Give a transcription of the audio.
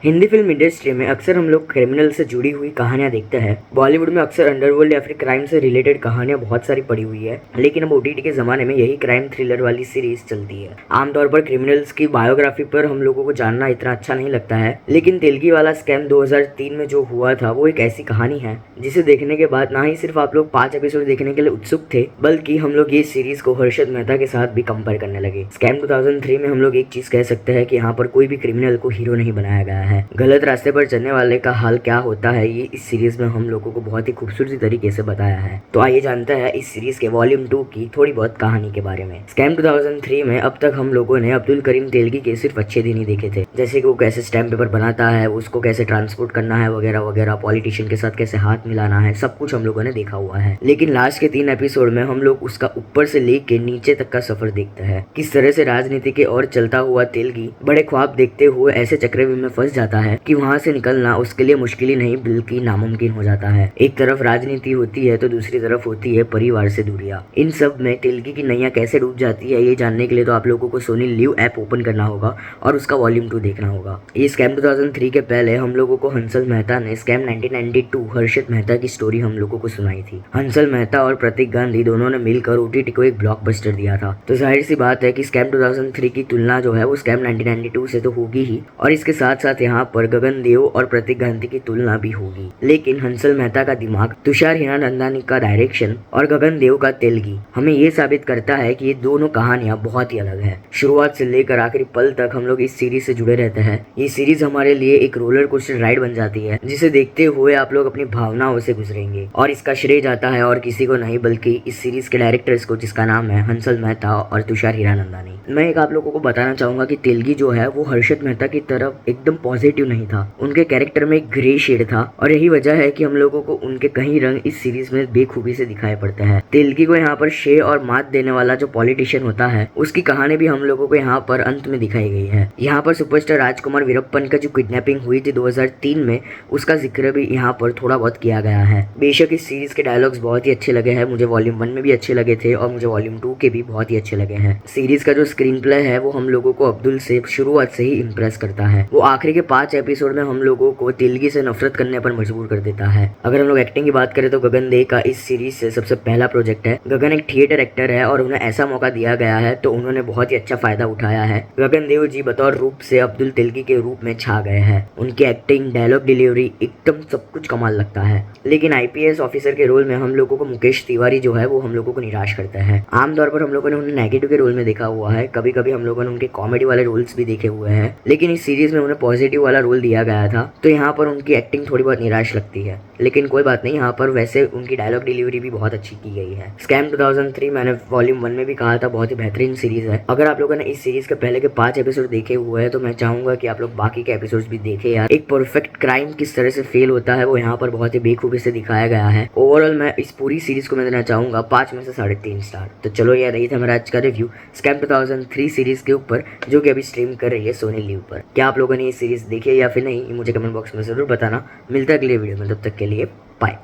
Hindi film industry में अक्सर हम लोग क्रिमिनल से जुड़ी हुई कहानियां देखते हैं। बॉलीवुड में अक्सर अंडरवर्ल्ड या फिर क्राइम से रिलेटेड कहानियां बहुत सारी पड़ी हुई है, लेकिन अब ओटीटी के जमाने में यही क्राइम थ्रिलर वाली सीरीज चलती है। आमतौर पर क्रिमिनल्स की बायोग्राफी पर हम लोगों को जानना इतना अच्छा नहीं लगता है, लेकिन तेलगी वाला स्कैम 2003 में जो हुआ था वो एक ऐसी कहानी है जिसे देखने के बाद ना ही सिर्फ आप लोग 5 एपिसोड देखने के लिए उत्सुक थे, बल्कि हम लोग ये सीरीज को हर्षद मेहता के साथ भी कंपेयर करने लगे। स्कैम 2003 में हम लोग एक चीज कह सकते हैं कि यहाँ पर कोई भी क्रिमिनल को हीरो नहीं बनाया गया है। गलत रास्ते पर चलने वाले का हाल क्या होता है ये इस सीरीज में हम लोगों को बहुत ही खूबसूरती तरीके से बताया है। तो आइए जानते हैं इस सीरीज के वॉल्यूम 2 की थोड़ी बहुत कहानी के बारे में। स्कैम 2003 में अब तक हम लोगों ने अब्दुल करीम तेलगी के सिर्फ अच्छे दिन ही देखे थे, जैसे कि वो कैसे स्टैम्प पेपर बनाता है, उसको कैसे ट्रांसपोर्ट करना है वगैरह वगैरह, पॉलिटिशियन के साथ कैसे हाथ मिलाना है, सब कुछ हम लोगों ने देखा हुआ है। लेकिन लास्ट के 3 एपिसोड में हम लोग उसका ऊपर से लेके नीचे तक का सफर देखते हैं। किस तरह से राजनीति के ओर चलता हुआ तेलगी बड़े ख्वाब देखते हुए ऐसे चक्रव्यूह में फंस जाता है कि वहां से निकलना उसके लिए मुश्किल ही नहीं बल्कि नामुमकिन हो जाता है। एक तरफ राजनीति होती है तो दूसरी तरफ होती है परिवार से दूरियां। इन सब में तेलगी की नैया कैसे डूब जाती है ये जानने के लिए तो आप लोगों को सोनी लिव ऐप ओपन करना होगा और उसका वॉल्यूम 2 देखना होगा। ये स्कैम 2003 के पहले हम लोगों को हंसल मेहता ने स्कैम 1992 हर्षद मेहता की स्टोरी हम लोगों को सुनाई थी। हंसल मेहता और प्रतीक गांधी दोनों ने मिलकर ओटीटी को एक ब्लॉकबस्टर दिया था। तो जाहिर सी बात है कि स्कैम 2003 की तुलना जो है वो स्कैम 1992 से तो होगी ही, और इसके साथ साथ यहाँ पर गगन देव और प्रतीक गांधी की तुलना भी होगी। लेकिन हंसल मेहता का दिमाग, तुषार हीरानंदानी का डायरेक्शन और गगन देव का तेलगी हमें ये साबित करता है कि ये दोनों कहानियां बहुत ही अलग है। शुरुआत से लेकर आखिरी पल तक हम लोग इस सीरीज से जुड़े रहते हैं। ये सीरीज हमारे लिए एक रोलर कोस्टर राइड बन जाती है, जिसे देखते हुए आप लोग अपनी भावनाओं से गुजरेंगे, और इसका श्रेय जाता है और किसी को नहीं बल्कि इस सीरीज के डायरेक्टर्स को, जिसका नाम है हंसल मेहता और तुषार हीरानंदानी। मैं एक आप लोगों को बताना चाहूंगा कि तेलगी जो है वो हर्षद मेहता की तरफ एकदम पॉजिटिव नहीं था। उनके कैरेक्टर में एक ग्रे शेड था और यही वजह है कि हम लोगों को उनके कई रंग इस सीरीज में बेखूबी से दिखाई पड़ते हैं। तेलगी को यहाँ पर शे और मात देने वाला जो पॉलिटिशियन होता है उसकी कहानी भी हम लोगों को यहाँ पर अंत में दिखाई गई है। यहाँ पर सुपरस्टार राजकुमार वीरप्पन का जो किडनैपिंग हुई थी 2003 में, उसका जिक्र भी यहाँ पर थोड़ा बहुत किया गया है। बेशक इस सीरीज के डायलॉग्स बहुत ही अच्छे लगे हैं, मुझे वॉल्यूम 1 में भी अच्छे लगे थे और मुझे वॉल्यूम 2 के भी बहुत ही अच्छे लगे हैं। सीरीज का जो स्क्रीन प्ले है वो हम लोगों को अब्दुल से शुरुआत से ही इम्प्रेस करता है। वो आखिरी के 5 एपिसोड में हम लोगों को तेलगी से नफरत करने पर मजबूर कर देता है। अगर हम लोग एक्टिंग की बात करें तो गगन देव का इस सीरीज से सबसे पहला प्रोजेक्ट है। गगन एक थिएटर एक्टर है और उन्हें ऐसा मौका दिया गया है तो उन्होंने बहुत ही अच्छा फायदा उठाया है। गगन देव जी बतौर रूप से अब्दुल तेलगी के रूप में छा गए हैं। उनकी एक्टिंग, डायलॉग डिलीवरी एकदम सब कुछ कमाल लगता है। लेकिन आईपीएस ऑफिसर के रोल में हम लोगों को मुकेश तिवारी जो है वो हम लोगों को निराश करता है। आमतौर पर हम लोगों ने उन्हें नेगेटिव के रोल में देखा हुआ है, कभी कभी हम लोगों ने उनके कॉमेडी वाले रोल्स भी देखे हुए हैं, लेकिन इस सीरीज में उन्हें पॉजिटिव वाला रोल दिया गया था तो यहाँ पर उनकी एक्टिंग थोड़ी बहुत निराश लगती है। लेकिन कोई बात नहीं, यहाँ पर वैसे उनकी डायलॉग डिलीवरी भी बहुत अच्छी की गई है। स्कैम 2003 मैंने वॉल्यूम 1 में भी कहा था बहुत ही बेहतरीन सीरीज है। अगर आप लोगों ने इस सीरीज के पहले के 5 एपिसोड देखे हुए हैं तो मैं चाहूंगा कि आप लोग बाकी के एपिसोड्स भी देखें यार। एक परफेक्ट क्राइम किस तरह से फेल होता है वो यहाँ पर बहुत ही बेखूबी से दिखाया गया है। ओवरऑल मैं इस पूरी सीरीज को मैं देना चाहूंगा 5 में से 3.5 स्टार। तो चलो यार, यही था मेरा आज का रिव्यू स्कैम 2003 सीरीज के ऊपर, जो कि अभी स्ट्रीम कर रही है सोनी लिव पर। क्या आप लोगों ने ये सीरीज देखी है या फिर नहीं, मुझे कमेंट बॉक्स में जरूर बताना। मिलता है अगले वीडियो में, तब तक के लिए बाय।